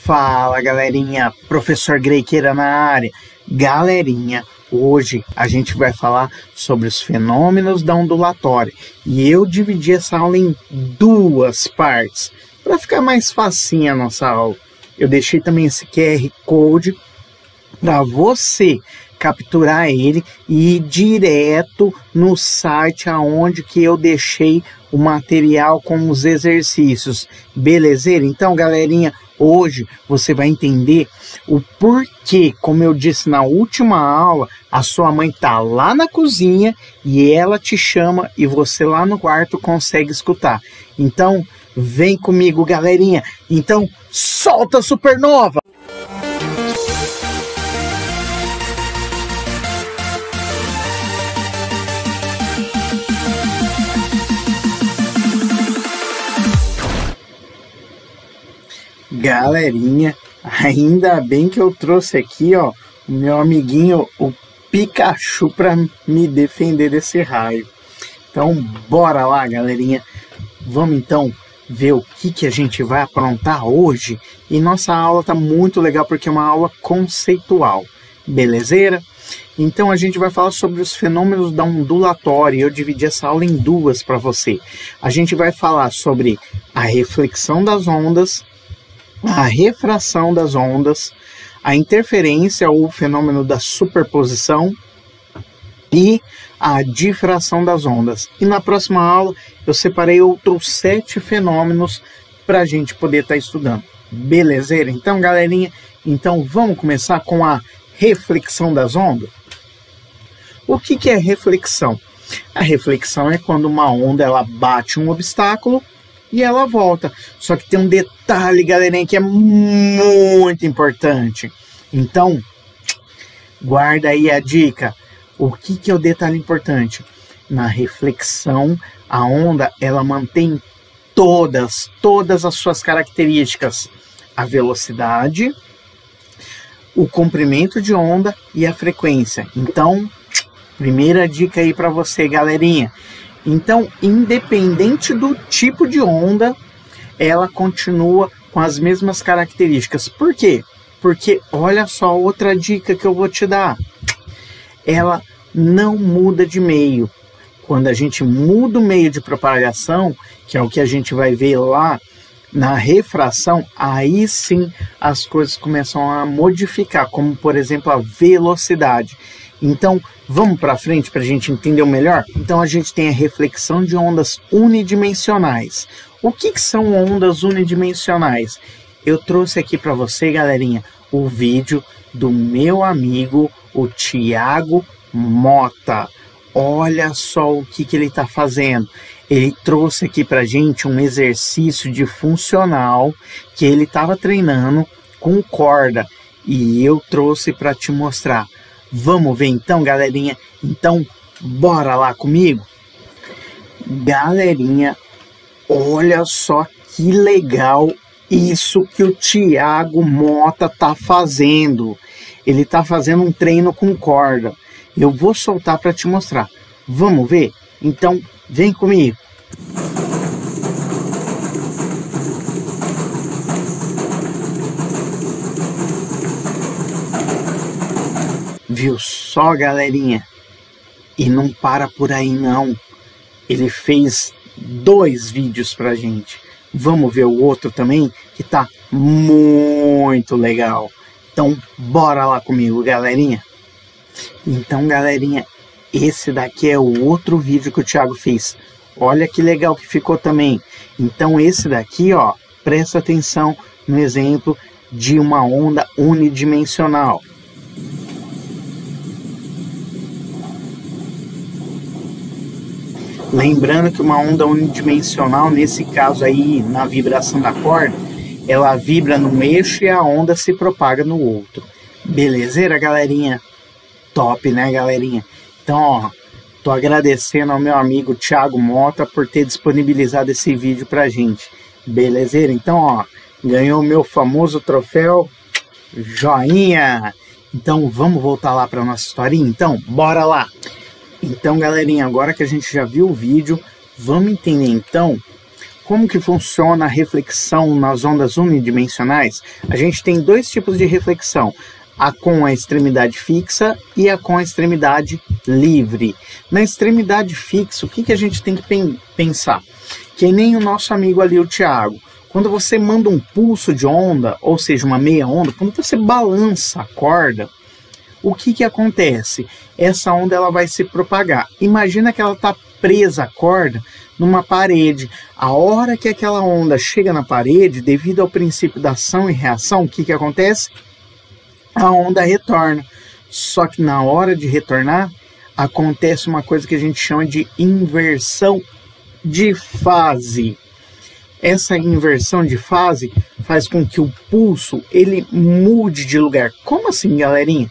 Fala galerinha, Professor Greikeira na área. Galerinha, hoje a gente vai falar sobre os fenômenos da ondulatória. E eu dividi essa aula em duas partes, para ficar mais facinha a nossa aula. Eu deixei também esse QR Code para você capturar ele e ir direto no site aonde que eu deixei o material com os exercícios. Belezeira? Então, galerinha, hoje você vai entender o porquê, como eu disse na última aula, a sua mãe tá lá na cozinha e ela te chama e você lá no quarto consegue escutar. Então, vem comigo, galerinha. Então, solta a supernova! Galerinha, ainda bem que eu trouxe aqui, ó, o meu amiguinho, o Pikachu, para me defender desse raio. Então, bora lá, galerinha. Vamos então ver o que a gente vai aprontar hoje. E nossa aula tá muito legal porque é uma aula conceitual. Belezeira? Então a gente vai falar sobre os fenômenos da ondulatória. Eu dividi essa aula em duas para você. A gente vai falar sobre a reflexão das ondas, a refração das ondas, a interferência ou fenômeno da superposição e a difração das ondas. E na próxima aula eu separei outros 7 fenômenos para a gente poder estar estudando. Belezeira? Então, galerinha, então vamos começar com a reflexão das ondas? O que é reflexão? A reflexão é quando uma onda ela bate um obstáculo e ela volta. Só que tem um detalhe, galerinha, que é muito importante. Então, guarda aí a dica. O que é o detalhe importante? Na reflexão, a onda, ela mantém todas as suas características. A velocidade, o comprimento de onda e a frequência. Então, primeira dica aí para você, galerinha. Então, independente do tipo de onda, ela continua com as mesmas características. Por quê? Porque olha só outra dica que eu vou te dar. Ela não muda de meio. Quando a gente muda o meio de propagação, que é o que a gente vai ver lá na refração, aí sim as coisas começam a modificar, como por exemplo a velocidade. Então, vamos para frente para a gente entender melhor? Então, a gente tem a reflexão de ondas unidimensionais. O que são ondas unidimensionais? Eu trouxe aqui para você, galerinha, o vídeo do meu amigo, o Thiago Mota. Olha só o que ele está fazendo. Ele trouxe aqui para a gente um exercício de funcional que ele estava treinando com corda. E eu trouxe para te mostrar. Vamos ver então, galerinha? Então, bora lá comigo? Galerinha, olha só que legal isso que o Thiago Mota tá fazendo. Ele tá fazendo um treino com corda. Eu vou soltar para te mostrar. Vamos ver? Então, vem comigo. Viu só, galerinha? E não para por aí não. Ele fez 2 vídeos pra gente. Vamos ver o outro também, que tá muito legal. Então, bora lá comigo, galerinha. Então, galerinha, esse daqui é o outro vídeo que o Thiago fez. Olha que legal que ficou também. Então, esse daqui, ó, presta atenção no exemplo de uma onda unidimensional. Lembrando que uma onda unidimensional, nesse caso aí, na vibração da corda, ela vibra num eixo e a onda se propaga no outro. Belezeira, galerinha? Top, né, galerinha? Então, ó, tô agradecendo ao meu amigo Thiago Mota por ter disponibilizado esse vídeo pra gente. Belezeira? Então, ó, ganhou o meu famoso troféu joinha. Então, vamos voltar lá pra nossa historinha? Então, bora lá! Então, galerinha, agora que a gente já viu o vídeo, vamos entender então como que funciona a reflexão nas ondas unidimensionais? A gente tem dois tipos de reflexão, a com a extremidade fixa e a com a extremidade livre. Na extremidade fixa, o que a gente tem que pensar? Que nem o nosso amigo ali, o Thiago. Quando você manda um pulso de onda, ou seja, uma meia onda, quando você balança a corda, o que acontece? Essa onda ela vai se propagar. Imagina que ela está presa à corda numa parede. A hora que aquela onda chega na parede, devido ao princípio da ação e reação, o que acontece? A onda retorna. Só que na hora de retornar, acontece uma coisa que a gente chama de inversão de fase. Essa inversão de fase faz com que o pulso ele mude de lugar. Como assim, galerinha?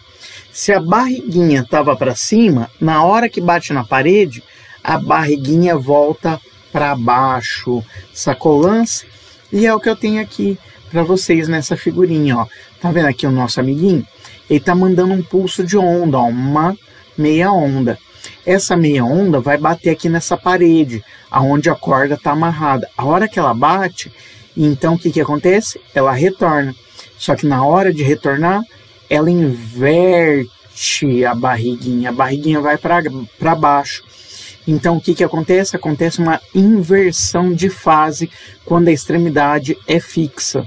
Se a barriguinha estava para cima, na hora que bate na parede, a barriguinha volta para baixo. Sacou o lance? E é o que eu tenho aqui para vocês nessa figurinha, ó. Tá vendo aqui o nosso amiguinho? Ele tá mandando um pulso de onda, ó, uma meia onda. Essa meia onda vai bater aqui nessa parede, aonde a corda está amarrada. A hora que ela bate, então o que acontece? Ela retorna. Só que na hora de retornar, ela inverte a barriguinha vai para baixo. Então o que acontece? Acontece uma inversão de fase quando a extremidade é fixa.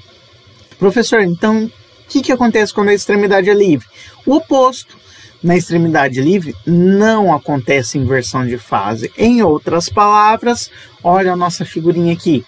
Professor, então o que acontece quando a extremidade é livre? O oposto. Na extremidade livre não acontece inversão de fase. Em outras palavras, olha a nossa figurinha aqui.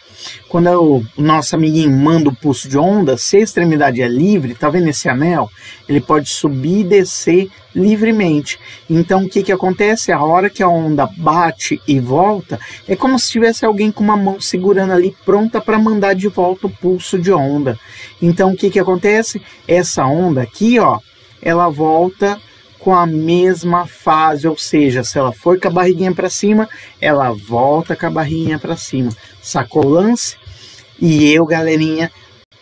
Quando o nosso amiguinho manda o pulso de onda, se a extremidade é livre, tá vendo esse anel? Ele pode subir e descer livremente. Então o que acontece? A hora que a onda bate e volta, é como se tivesse alguém com uma mão segurando ali, pronta para mandar de volta o pulso de onda. Então o que acontece? Essa onda aqui, ó, ela volta com a mesma fase, ou seja, se ela for com a barriguinha para cima, ela volta com a barriguinha para cima. Sacou o lance? E eu, galerinha,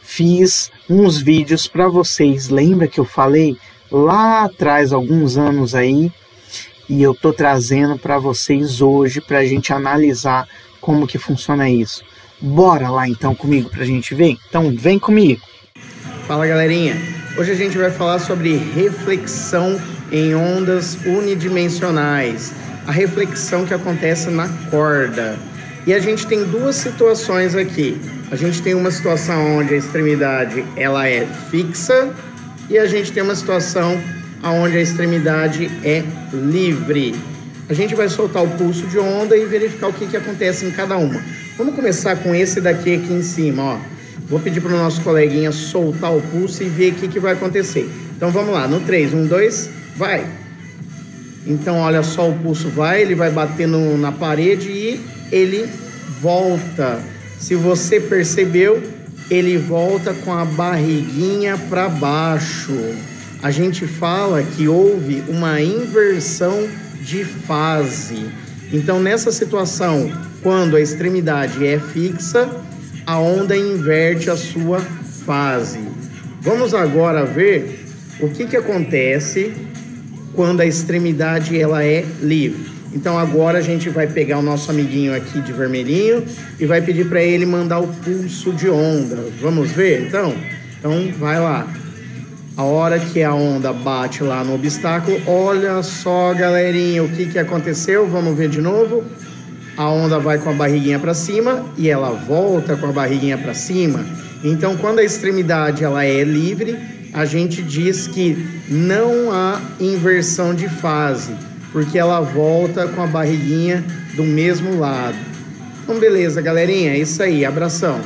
fiz uns vídeos para vocês. Lembra que eu falei lá atrás, alguns anos aí, e eu tô trazendo para vocês hoje para a gente analisar como que funciona isso. Bora lá então comigo para a gente ver? Então vem comigo. Fala, galerinha. Hoje a gente vai falar sobre reflexão em ondas unidimensionais, a reflexão que acontece na corda. E a gente tem duas situações aqui. A gente tem uma situação onde a extremidade ela é fixa e a gente tem uma situação onde a extremidade é livre. A gente vai soltar o pulso de onda e verificar o que acontece em cada uma. Vamos começar com esse daqui aqui em cima, ó. Vou pedir para o nosso coleguinha soltar o pulso e ver o que vai acontecer. Então vamos lá, no 3, 1, 2, vai! Então olha só, o pulso vai, ele vai bater na parede e ele volta. Se você percebeu, ele volta com a barriguinha para baixo. A gente fala que houve uma inversão de fase. Então nessa situação, quando a extremidade é fixa, a onda inverte a sua fase. Vamos agora ver o que acontece quando a extremidade ela é livre. Então agora a gente vai pegar o nosso amiguinho aqui de vermelhinho e vai pedir para ele mandar o pulso de onda. Vamos ver então? Então vai lá. A hora que a onda bate lá no obstáculo, olha só, galerinha, o que aconteceu? Vamos ver de novo. A onda vai com a barriguinha para cima e ela volta com a barriguinha para cima. Então, quando a extremidade ela é livre, a gente diz que não há inversão de fase, porque ela volta com a barriguinha do mesmo lado. Então, beleza, galerinha, é isso aí, abração.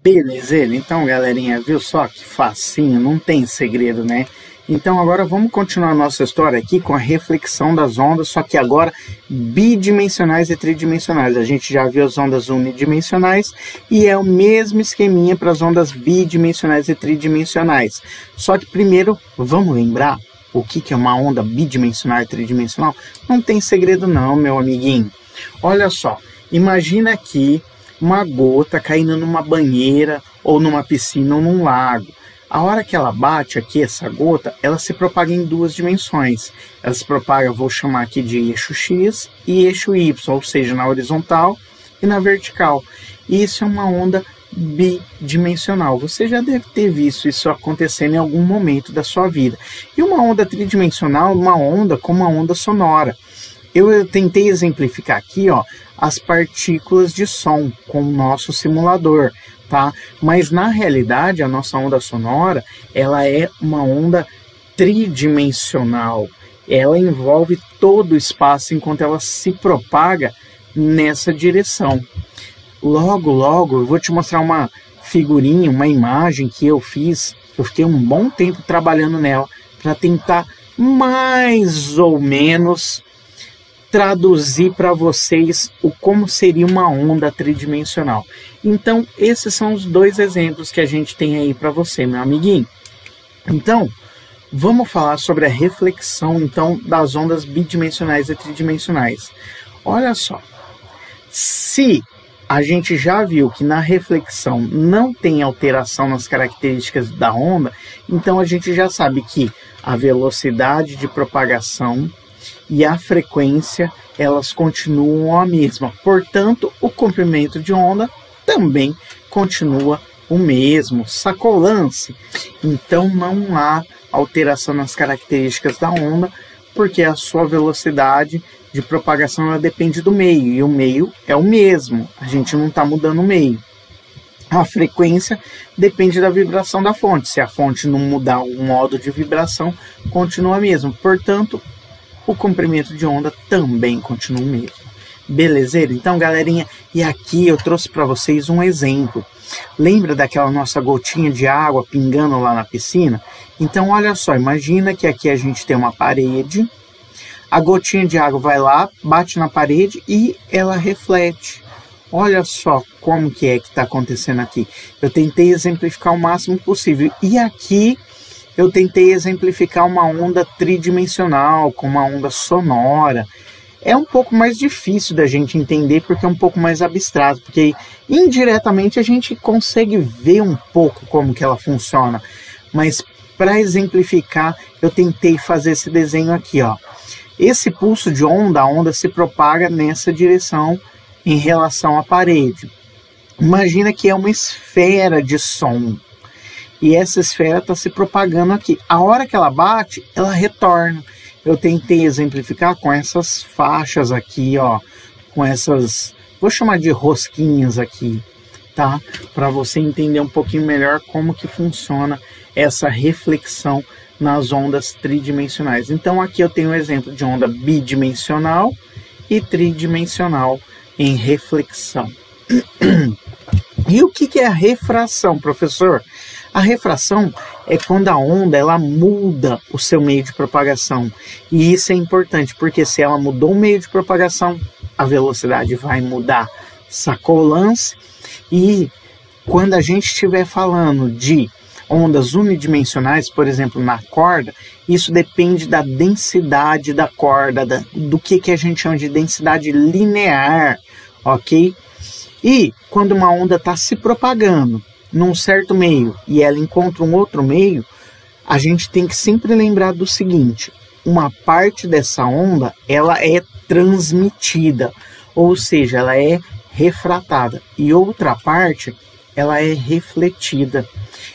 Beleza, então, galerinha, viu só que facinho, não tem segredo, né? Então agora vamos continuar a nossa história aqui com a reflexão das ondas, só que agora bidimensionais e tridimensionais. A gente já viu as ondas unidimensionais e é o mesmo esqueminha para as ondas bidimensionais e tridimensionais. Só que primeiro vamos lembrar o que é uma onda bidimensional e tridimensional? Não tem segredo não, meu amiguinho. Olha só, imagina aqui uma gota caindo numa banheira ou numa piscina ou num lago. A hora que ela bate aqui, essa gota, ela se propaga em duas dimensões. Ela se propaga, vou chamar aqui de eixo X e eixo Y, ou seja, na horizontal e na vertical. e isso é uma onda bidimensional. Você já deve ter visto isso acontecendo em algum momento da sua vida. E uma onda tridimensional, uma onda como uma onda sonora. Eu tentei exemplificar aqui, ó, as partículas de som com o nosso simulador, tá? Mas na realidade a nossa onda sonora, ela é uma onda tridimensional. Ela envolve todo o espaço enquanto ela se propaga nessa direção. Logo, logo, eu vou te mostrar uma figurinha, uma imagem que eu fiz. Eu fiquei um bom tempo trabalhando nela para tentar mais ou menos traduzir para vocês como seria uma onda tridimensional. Então, esses são os dois exemplos que a gente tem aí para você, meu amiguinho. Então, vamos falar sobre a reflexão então das ondas bidimensionais e tridimensionais. Olha só, se a gente já viu que na reflexão não tem alteração nas características da onda, então a gente já sabe que a velocidade de propagação e a frequência, elas continuam a mesma. Portanto, o comprimento de onda também continua o mesmo. Sacou o lance? Então não há alteração nas características da onda, porque a sua velocidade de propagação ela depende do meio, e o meio é o mesmo, a gente não está mudando o meio. A frequência depende da vibração da fonte, se a fonte não mudar o modo de vibração, continua a mesma, portanto, o comprimento de onda também continua o mesmo. Belezeira? Então, galerinha, e aqui eu trouxe para vocês um exemplo. Lembra daquela nossa gotinha de água pingando lá na piscina? Então, olha só, imagina que aqui a gente tem uma parede, a gotinha de água vai lá, bate na parede e ela reflete. Olha só como que está acontecendo aqui. Eu tentei exemplificar o máximo possível. E aqui eu tentei exemplificar uma onda tridimensional, com uma onda sonora. É um pouco mais difícil da gente entender, porque é um pouco mais abstrato, porque indiretamente a gente consegue ver um pouco como que ela funciona. Mas para exemplificar, eu tentei fazer esse desenho aqui, ó. Esse pulso de onda, a onda se propaga nessa direção em relação à parede. Imagina que é uma esfera de som. E essa esfera está se propagando aqui. A hora que ela bate, ela retorna. Eu tentei exemplificar com essas faixas aqui, ó. Com essas, vou chamar de rosquinhas aqui, tá? Para você entender um pouquinho melhor como que funciona essa reflexão nas ondas tridimensionais. Então aqui eu tenho um exemplo de onda bidimensional e tridimensional em reflexão. E o que é a refração, professor? A refração é quando a onda ela muda o seu meio de propagação. E isso é importante, porque se ela mudou o meio de propagação, a velocidade vai mudar. Sacou o lance? E quando a gente estiver falando de ondas unidimensionais, por exemplo, na corda, isso depende da densidade da corda, do que a gente chama de densidade linear, ok? E quando uma onda está se propagando num certo meio e ela encontra um outro meio, a gente tem que sempre lembrar do seguinte: uma parte dessa onda ela é transmitida, ou seja, ela é refratada, e outra parte ela é refletida.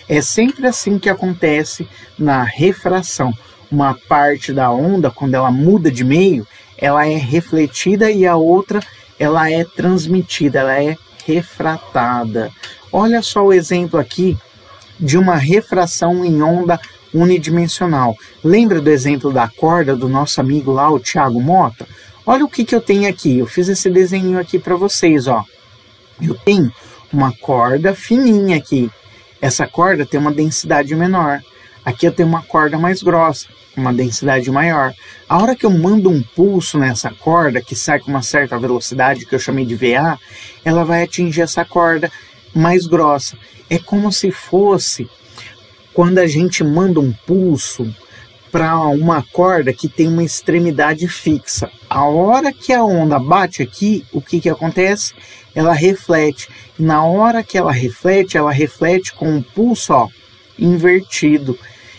É sempre assim que acontece na refração. Uma parte da onda, quando ela muda de meio, ela é refletida e a outra ela é transmitida, ela é refratada. Olha só o exemplo aqui de uma refração em onda unidimensional. Lembra do exemplo da corda do nosso amigo lá, o Thiago Mota? Olha o que eu tenho aqui. Eu fiz esse desenho aqui para vocês, ó. Eu tenho uma corda fininha aqui. Essa corda tem uma densidade menor. Aqui eu tenho uma corda mais grossa, uma densidade maior. A hora que eu mando um pulso nessa corda, que sai com uma certa velocidade, que eu chamei de VA, ela vai atingir essa corda mais grossa. É como se fosse quando a gente manda um pulso para uma corda que tem uma extremidade fixa. A hora que a onda bate aqui, o que acontece? Ela reflete. E na hora que ela reflete com um pulso, ó, invertido.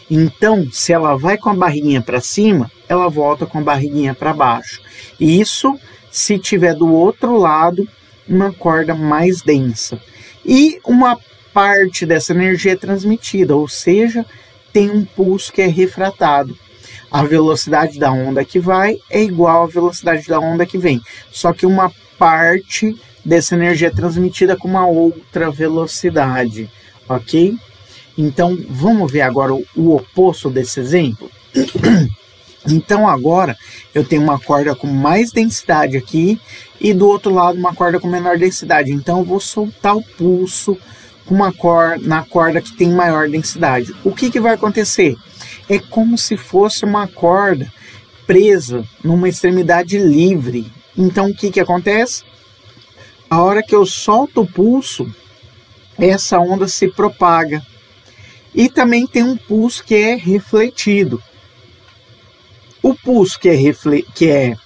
Então, se ela vai com a barriguinha para cima, ela volta com a barriguinha para baixo. E isso, se tiver do outro lado, uma corda mais densa. E uma parte dessa energia é transmitida, ou seja, tem um pulso que é refratado. A velocidade da onda que vai é igual à velocidade da onda que vem, só que uma parte dessa energia é transmitida com uma outra velocidade, ok? Então, vamos ver agora o oposto desse exemplo? Então, agora, eu tenho uma corda com mais densidade aqui e do outro lado uma corda com menor densidade. Então, eu vou soltar o pulso com na corda que tem maior densidade. O que vai acontecer? É como se fosse uma corda presa numa extremidade livre. Então, o que acontece? A hora que eu solto o pulso, essa onda se propaga. E também tem um pulso que é refletido. O pulso que é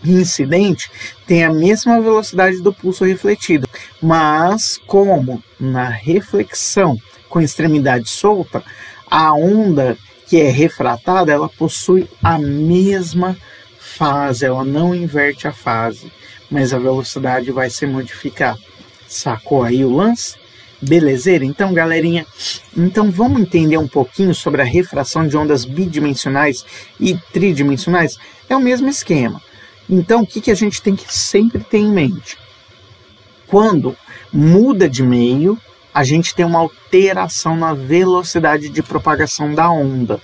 incidente tem a mesma velocidade do pulso refletido, mas como na reflexão com extremidade solta, a onda que é refratada, ela possui a mesma fase, ela não inverte a fase, mas a velocidade vai se modificar. Sacou aí o lance? Belezeira? Então, galerinha, vamos entender um pouquinho sobre a refração de ondas bidimensionais e tridimensionais? É o mesmo esquema. Então, o que a gente tem que sempre ter em mente? Quando muda de meio, a gente tem uma alteração na velocidade de propagação da onda.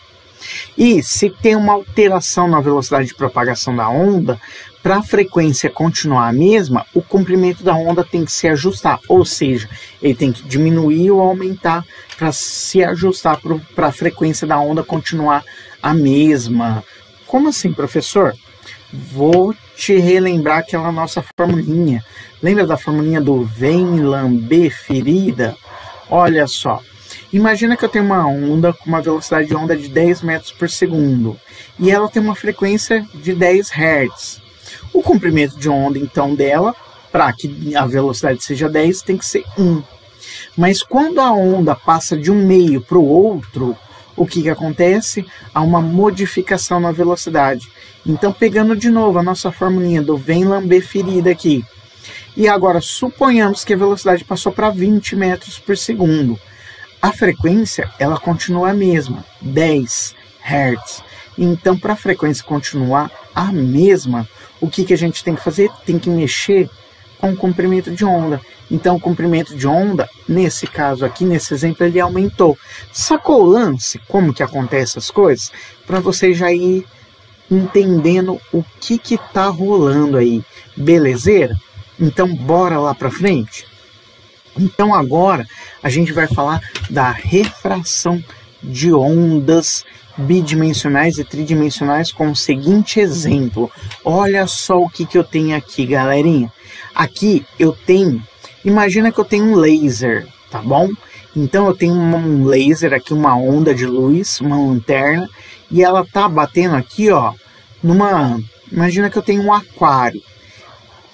E se tem uma alteração na velocidade de propagação da onda, para a frequência continuar a mesma, o comprimento da onda tem que se ajustar, ou seja, ele tem que diminuir ou aumentar para se ajustar para a frequência da onda continuar a mesma. Como assim, professor? Vou te relembrar aquela nossa formulinha. Lembra da formulinha do vem lamber ferida? Olha só. Imagina que eu tenho uma onda com uma velocidade de onda de 10 metros por segundo e ela tem uma frequência de 10 Hz. O comprimento de onda, então, dela, para que a velocidade seja 10, tem que ser 1. Mas quando a onda passa de um meio para o outro, o que acontece? Há uma modificação na velocidade. Então, pegando de novo a nossa formulinha do vem lamber ferida aqui. E agora, suponhamos que a velocidade passou para 20 metros por segundo. A frequência, ela continua a mesma, 10 Hz. Então, para a frequência continuar a mesma, o que a gente tem que fazer? Tem que mexer com o comprimento de onda. Então, o comprimento de onda, nesse caso aqui, nesse exemplo, ele aumentou. Sacou o lance? Como que acontece as coisas? Para você já ir entendendo o que está rolando aí. Belezeira? Então, bora lá para frente? Então, agora, a gente vai falar da refração de ondas bidimensionais e tridimensionais com o seguinte exemplo. Olha só o que eu tenho aqui, galerinha. Aqui eu tenho, imagina que eu tenho um laser, tá bom? Então eu tenho um laser aqui, uma onda de luz, uma lanterna, e ela tá batendo aqui, ó, imagina que eu tenho um aquário.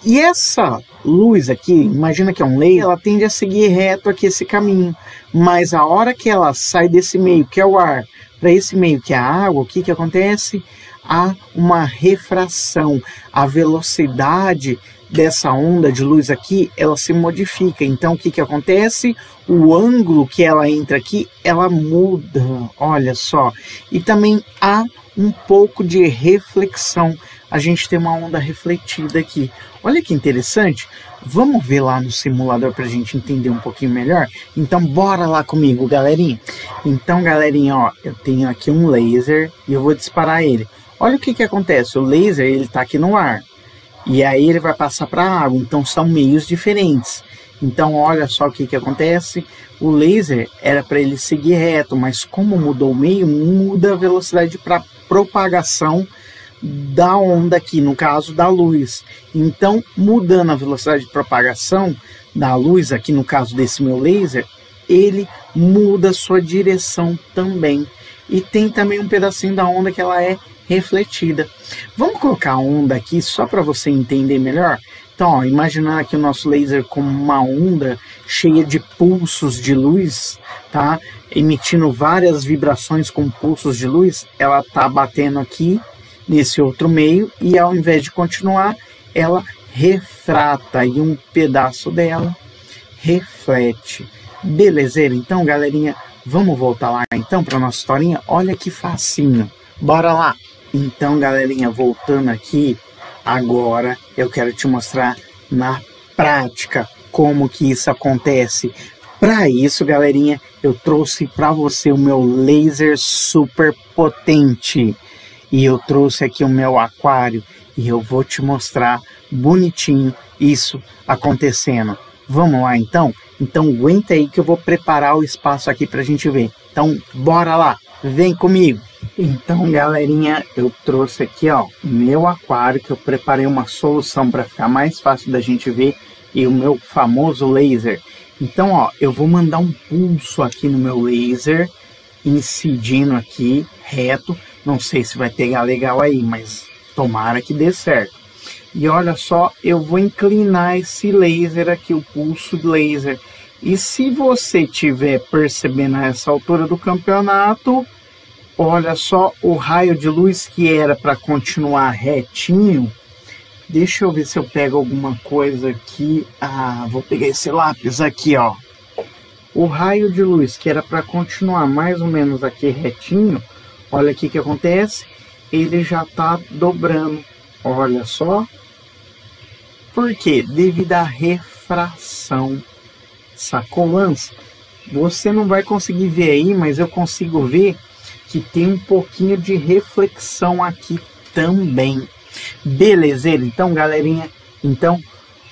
E essa luz aqui, imagina que é um laser, ela tende a seguir reto aqui esse caminho. Mas a hora que ela sai desse meio, que é o ar, para esse meio que é a água, o que acontece? Há uma refração. A velocidade dessa onda de luz aqui, ela se modifica. Então, o que acontece? O ângulo que ela entra aqui, ela muda. Olha só. E também há um pouco de reflexão. A gente tem uma onda refletida aqui. Olha que interessante. Vamos ver lá no simulador para a gente entender um pouquinho melhor? Então, bora lá comigo, galerinha. Então, galerinha, ó, eu tenho aqui um laser e eu vou disparar ele. Olha o que acontece. O laser, ele tá aqui no ar. E aí ele vai passar para a água. Então, são meios diferentes. Então, olha só o que acontece. O laser era para ele seguir reto, mas como mudou o meio, muda a velocidade para propagação da onda aqui, no caso da luz. Então, mudando a velocidade de propagação da luz, aqui no caso desse meu laser, ele muda a sua direção também. E tem também um pedacinho da onda que ela é refletida. Vamos colocar a onda aqui só para você entender melhor? Então, ó, imaginar aqui o nosso laser como uma onda cheia de pulsos de luz, tá? Emitindo várias vibrações com pulsos de luz, ela tá batendo aqui nesse outro meio e ao invés de continuar, ela refrata aí um pedaço dela, reflete. Belezeira? Então, galerinha, vamos voltar lá então para nossa historinha? Olha que facinho. Bora lá! Então, galerinha, voltando aqui, agora eu quero te mostrar na prática como que isso acontece. Para isso, galerinha, eu trouxe para você o meu laser super potente. E eu trouxe aqui o meu aquário e eu vou te mostrar bonitinho isso acontecendo. Vamos lá então? Então aguenta aí que eu vou preparar o espaço aqui pra gente ver. Então bora lá, vem comigo. Então, galerinha, eu trouxe aqui, ó, meu aquário, que eu preparei uma solução para ficar mais fácil da gente ver, e o meu famoso laser. Então, ó, eu vou mandar um pulso aqui no meu laser, incidindo aqui, reto. Não sei se vai pegar legal aí, mas tomara que dê certo. E olha só, eu vou inclinar esse laser aqui, o pulso do laser. E se você tiver percebendo a essa altura do campeonato, olha só o raio de luz que era para continuar retinho. Deixa eu ver se eu pego alguma coisa aqui. Ah, vou pegar esse lápis aqui, ó. O raio de luz que era para continuar mais ou menos aqui retinho, olha aqui o que acontece. Ele já está dobrando. Olha só. Por quê? Devido à refração. Sacou, Lance? Você não vai conseguir ver aí, mas eu consigo ver que tem um pouquinho de reflexão aqui também. Belezeira? Então, galerinha, então,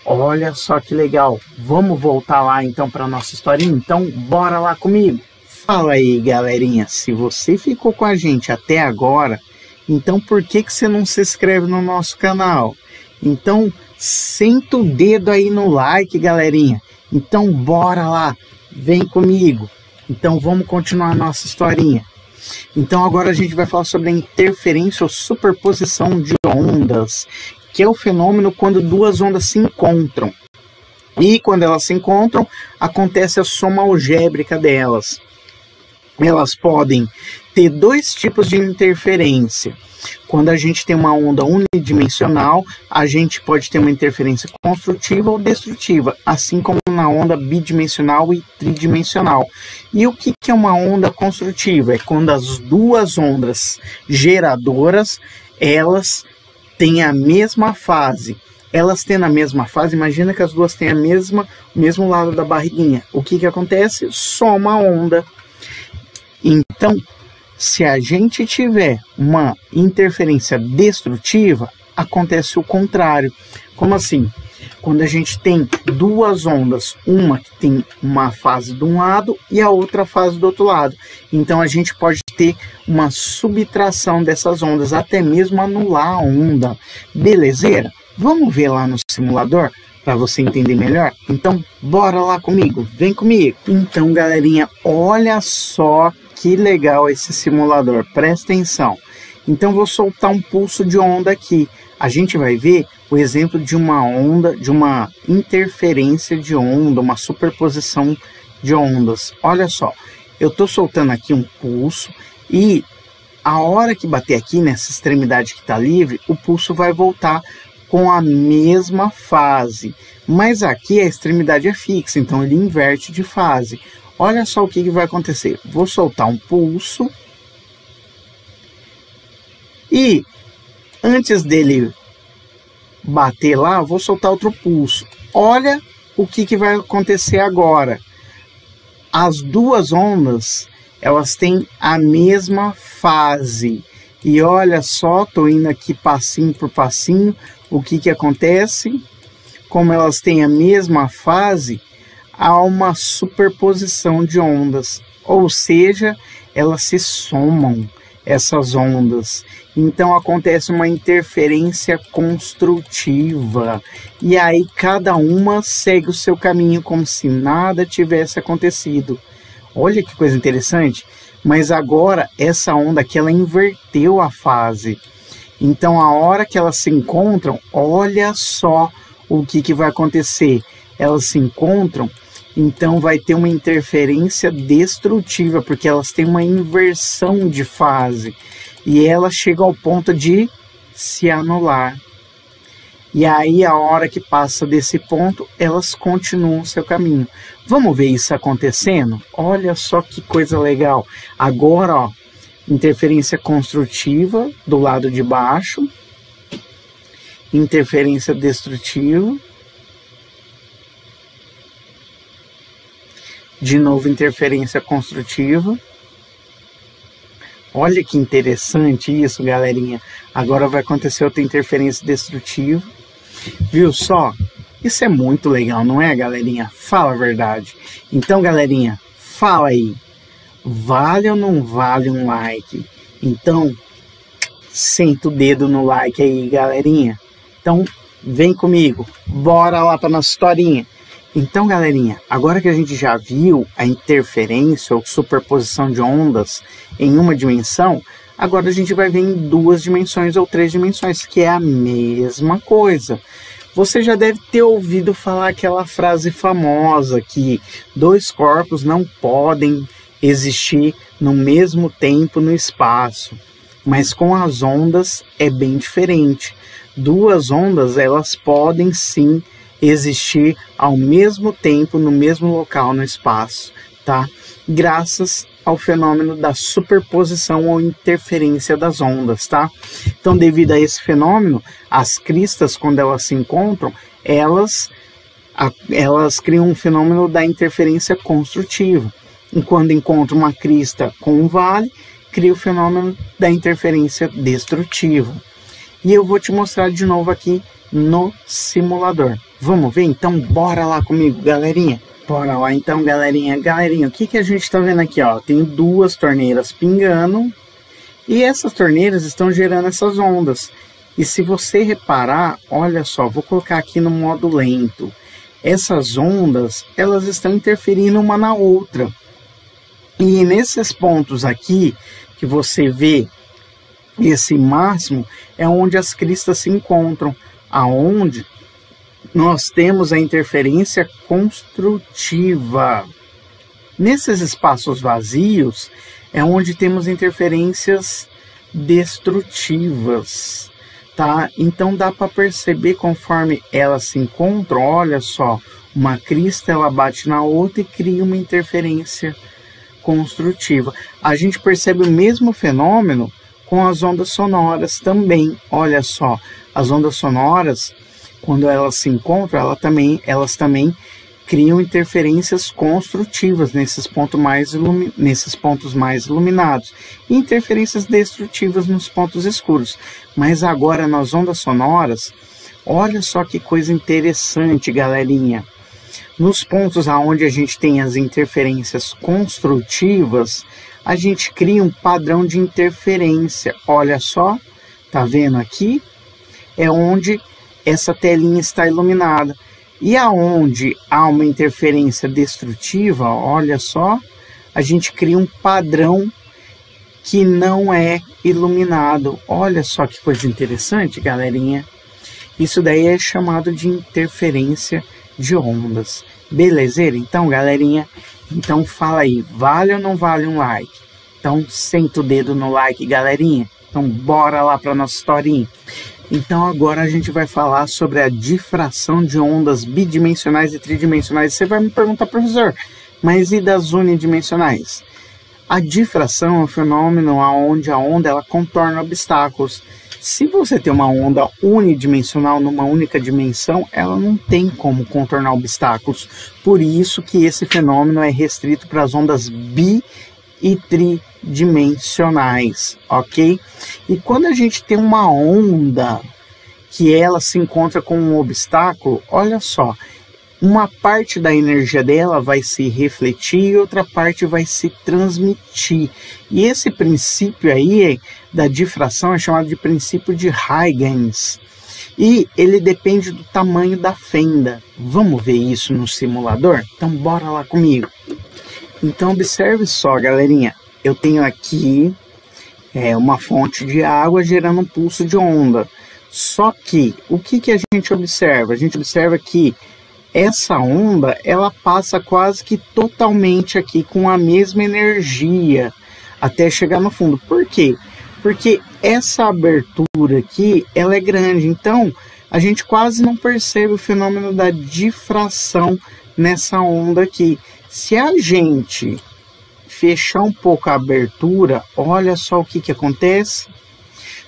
olha só que legal. Vamos voltar lá então para nossa historinha? Então, bora lá comigo. Fala aí, galerinha, se você ficou com a gente até agora, então por que você não se inscreve no nosso canal? Então, senta o dedo aí no like, galerinha. Então, bora lá, vem comigo. Então, vamos continuar a nossa historinha. Então, agora a gente vai falar sobre a interferência ou superposição de ondas, que é o fenômeno quando duas ondas se encontram. E quando elas se encontram, acontece a soma algébrica delas. Elas podem ter dois tipos de interferência. Quando a gente tem uma onda unidimensional, a gente pode ter uma interferência construtiva ou destrutiva, assim como na onda bidimensional e tridimensional. E o que é uma onda construtiva? É quando as duas ondas geradoras, elas têm a mesma fase. Elas tendo a mesma fase, imagina que as duas têm o mesmo lado da barriguinha. O que acontece? Soma a onda. Então, se a gente tiver uma interferência destrutiva, acontece o contrário. Como assim? Quando a gente tem duas ondas, uma que tem uma fase de um lado e a outra fase do outro lado. Então a gente pode ter uma subtração dessas ondas, até mesmo anular a onda. Belezeira? Vamos ver lá no simulador para você entender melhor? Então bora lá comigo, vem comigo. Então, galerinha, olha só que legal esse simulador, presta atenção. Então vou soltar um pulso de onda aqui. A gente vai ver o exemplo de uma onda, de uma interferência de onda, uma superposição de ondas. Olha só, eu estou soltando aqui um pulso e a hora que bater aqui nessa extremidade que está livre, o pulso vai voltar com a mesma fase. Mas aqui a extremidade é fixa, então ele inverte de fase. Olha só o que vai acontecer. Vou soltar um pulso. E antes dele bater lá, vou soltar outro pulso. Olha o que vai acontecer agora. As duas ondas, elas têm a mesma fase. E olha só, estou indo aqui passinho por passinho. O que acontece? Como elas têm a mesma fase, há uma superposição de ondas, ou seja, elas se somam, essas ondas. Então acontece uma interferência construtiva, e aí cada uma segue o seu caminho como se nada tivesse acontecido. Olha que coisa interessante, mas agora essa onda aqui, ela inverteu a fase. Então a hora que elas se encontram, olha só o que vai acontecer. Elas se encontram, então vai ter uma interferência destrutiva, porque elas têm uma inversão de fase. E ela chega ao ponto de se anular. E aí, a hora que passa desse ponto, elas continuam seu caminho. Vamos ver isso acontecendo? Olha só que coisa legal. Agora, ó, interferência construtiva do lado de baixo, interferência destrutiva, de novo interferência construtiva. Olha que interessante isso, galerinha. Agora vai acontecer outra interferência destrutiva. Viu só? Isso é muito legal, não é, galerinha? Fala a verdade. Então, galerinha, fala aí. Vale ou não vale um like? Então, senta o dedo no like aí, galerinha. Então, vem comigo. Bora lá para nossa historinha. Então, galerinha, agora que a gente já viu a interferência ou superposição de ondas em uma dimensão, agora a gente vai ver em 2 dimensões ou 3 dimensões, que é a mesma coisa. Você já deve ter ouvido falar aquela frase famosa que 2 corpos não podem existir no mesmo tempo no espaço, mas com as ondas é bem diferente. 2 ondas, elas podem sim existir ao mesmo tempo no mesmo local no espaço, tá? Graças ao fenômeno da superposição ou interferência das ondas, tá? Então, devido a esse fenômeno, as cristas, quando elas se encontram, elas criam um fenômeno da interferência construtiva. E quando encontram uma crista com um vale, cria o fenômeno da interferência destrutiva. E eu vou te mostrar de novo aqui no simulador. Vamos ver? Então, bora lá comigo, galerinha. Bora lá então, galerinha. Galerinha, o que a gente está vendo aqui, ó? Tem 2 torneiras pingando e essas torneiras estão gerando essas ondas. E se você reparar, olha só, vou colocar aqui no modo lento. Essas ondas, elas estão interferindo uma na outra. E nesses pontos aqui, que você vê esse máximo, é onde as cristas se encontram, aonde nós temos a interferência construtiva. Nesses espaços vazios é onde temos interferências destrutivas, tá? Então dá para perceber conforme elas se encontram, olha só, uma crista ela bate na outra e cria uma interferência construtiva. A gente percebe o mesmo fenômeno com as ondas sonoras também. Olha só, as ondas sonoras, quando elas se encontram, elas também criam interferências construtivas nesses pontos mais iluminados e interferências destrutivas nos pontos escuros. Mas agora nas ondas sonoras, olha só que coisa interessante, galerinha. Nos pontos onde a gente tem as interferências construtivas, a gente cria um padrão de interferência. Olha só, tá vendo aqui? É onde essa telinha está iluminada. E aonde há uma interferência destrutiva, olha só, a gente cria um padrão que não é iluminado. Olha só que coisa interessante, galerinha. Isso daí é chamado de interferência de ondas. Belezeira? Então, galerinha, então fala aí, vale ou não vale um like? Então, senta o dedo no like, galerinha. Então, bora lá para nossa historinha. Então agora a gente vai falar sobre a difração de ondas bidimensionais e tridimensionais. Você vai me perguntar, professor, mas e das unidimensionais? A difração é um fenômeno onde a onda ela contorna obstáculos. Se você tem uma onda unidimensional numa única dimensão, ela não tem como contornar obstáculos. Por isso que esse fenômeno é restrito para as ondas bi e tridimensionais, ok? E quando a gente tem uma onda que ela se encontra com um obstáculo, olha só, uma parte da energia dela vai se refletir e outra parte vai se transmitir. E esse princípio aí da difração é chamado de princípio de Huygens. E ele depende do tamanho da fenda. Vamos ver isso no simulador? Então bora lá comigo. Então observe só, galerinha, eu tenho aqui uma fonte de água gerando um pulso de onda. Só que, o que a gente observa? A gente observa que essa onda, ela passa quase que totalmente aqui com a mesma energia até chegar no fundo. Por quê? Porque essa abertura aqui, ela é grande, então a gente quase não percebe o fenômeno da difração nessa onda aqui. Se a gente fechar um pouco a abertura, olha só o que acontece.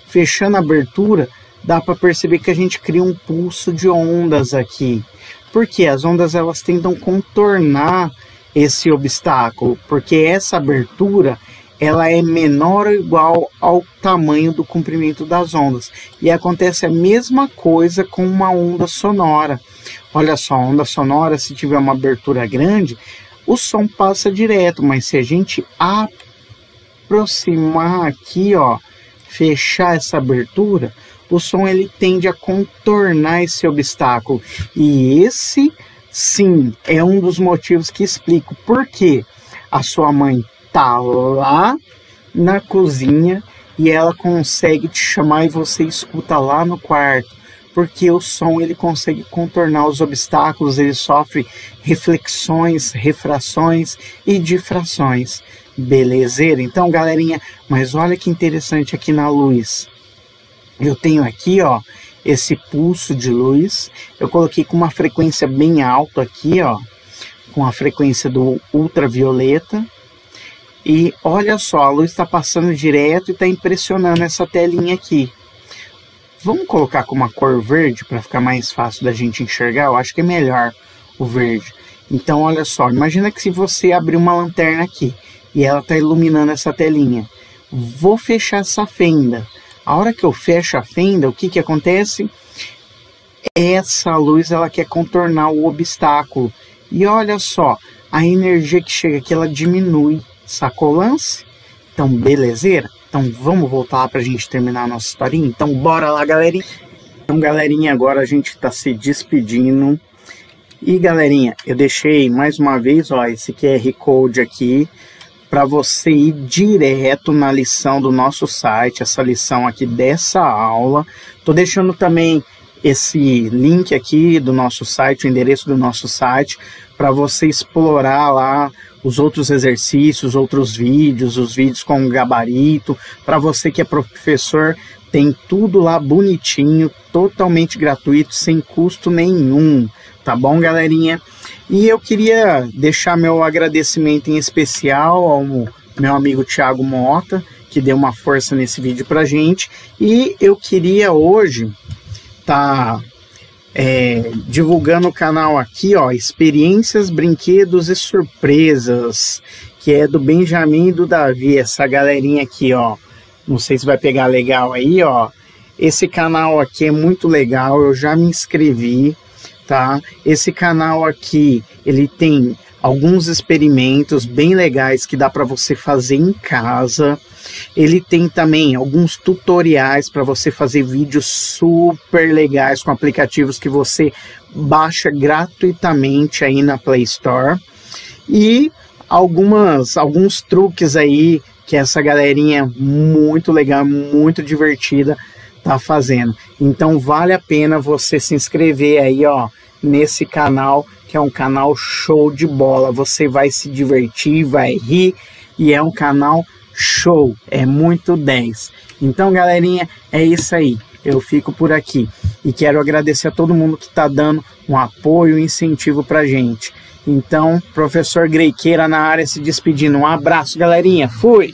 Fechando a abertura, dá para perceber que a gente cria um pulso de ondas aqui. Porque as ondas elas tentam contornar esse obstáculo, porque essa abertura ela é menor ou igual ao tamanho do comprimento das ondas. E acontece a mesma coisa com uma onda sonora. Olha só, a onda sonora, se tiver uma abertura grande, o som passa direto, mas se a gente aproximar aqui, ó, fechar essa abertura, o som ele tende a contornar esse obstáculo. E esse, sim, é um dos motivos que explico por que a sua mãe tá lá na cozinha e ela consegue te chamar e você escuta lá no quarto. Porque o som ele consegue contornar os obstáculos, ele sofre reflexões, refrações e difrações. Belezeira? Então, galerinha, mas olha que interessante aqui na luz. Eu tenho aqui, ó, esse pulso de luz. Eu coloquei com uma frequência bem alta aqui, ó, com a frequência do ultravioleta. E olha só, a luz está passando direto e está impressionando essa telinha aqui. Vamos colocar com uma cor verde para ficar mais fácil da gente enxergar? Eu acho que é melhor o verde. Então, olha só, imagina que se você abrir uma lanterna aqui e ela está iluminando essa telinha. Vou fechar essa fenda. A hora que eu fecho a fenda, o que acontece? Essa luz ela quer contornar o obstáculo. E olha só, a energia que chega aqui ela diminui. Sacou o lance? Então, belezeira? Então, vamos voltar lá para a gente terminar a nossa historinha? Então, bora lá, galerinha! Então, galerinha, agora a gente está se despedindo. E, galerinha, eu deixei mais uma vez, ó, esse QR Code aqui, para você ir direto na lição do nosso site, essa lição aqui dessa aula. Tô deixando também esse link aqui do nosso site, o endereço do nosso site, para você explorar lá os outros exercícios, outros vídeos, os vídeos com gabarito. Para você que é professor, tem tudo lá bonitinho, totalmente gratuito, sem custo nenhum. Tá bom, galerinha? E eu queria deixar meu agradecimento em especial ao meu amigo Thiago Mota, que deu uma força nesse vídeo pra gente. E eu queria hoje divulgando o canal aqui, ó, Experiências, Brinquedos e Surpresas, que é do Benjamin e do Davi, essa galerinha aqui, ó. Não sei se vai pegar legal aí, ó. Esse canal aqui é muito legal, eu já me inscrevi, tá? Esse canal aqui, ele tem alguns experimentos bem legais que dá para você fazer em casa. Ele tem também alguns tutoriais para você fazer vídeos super legais com aplicativos que você baixa gratuitamente aí na Play Store. E alguns truques aí que essa galerinha muito legal, muito divertida tá fazendo. Então vale a pena você se inscrever aí, ó, nesse canal, que é um canal show de bola. Você vai se divertir, vai rir, e é um canal show, é muito 10. Então, galerinha, é isso aí. Eu fico por aqui e quero agradecer a todo mundo que está dando um apoio e um incentivo pra gente. Então, professor Greiqueira na área se despedindo. Um abraço, galerinha. Fui!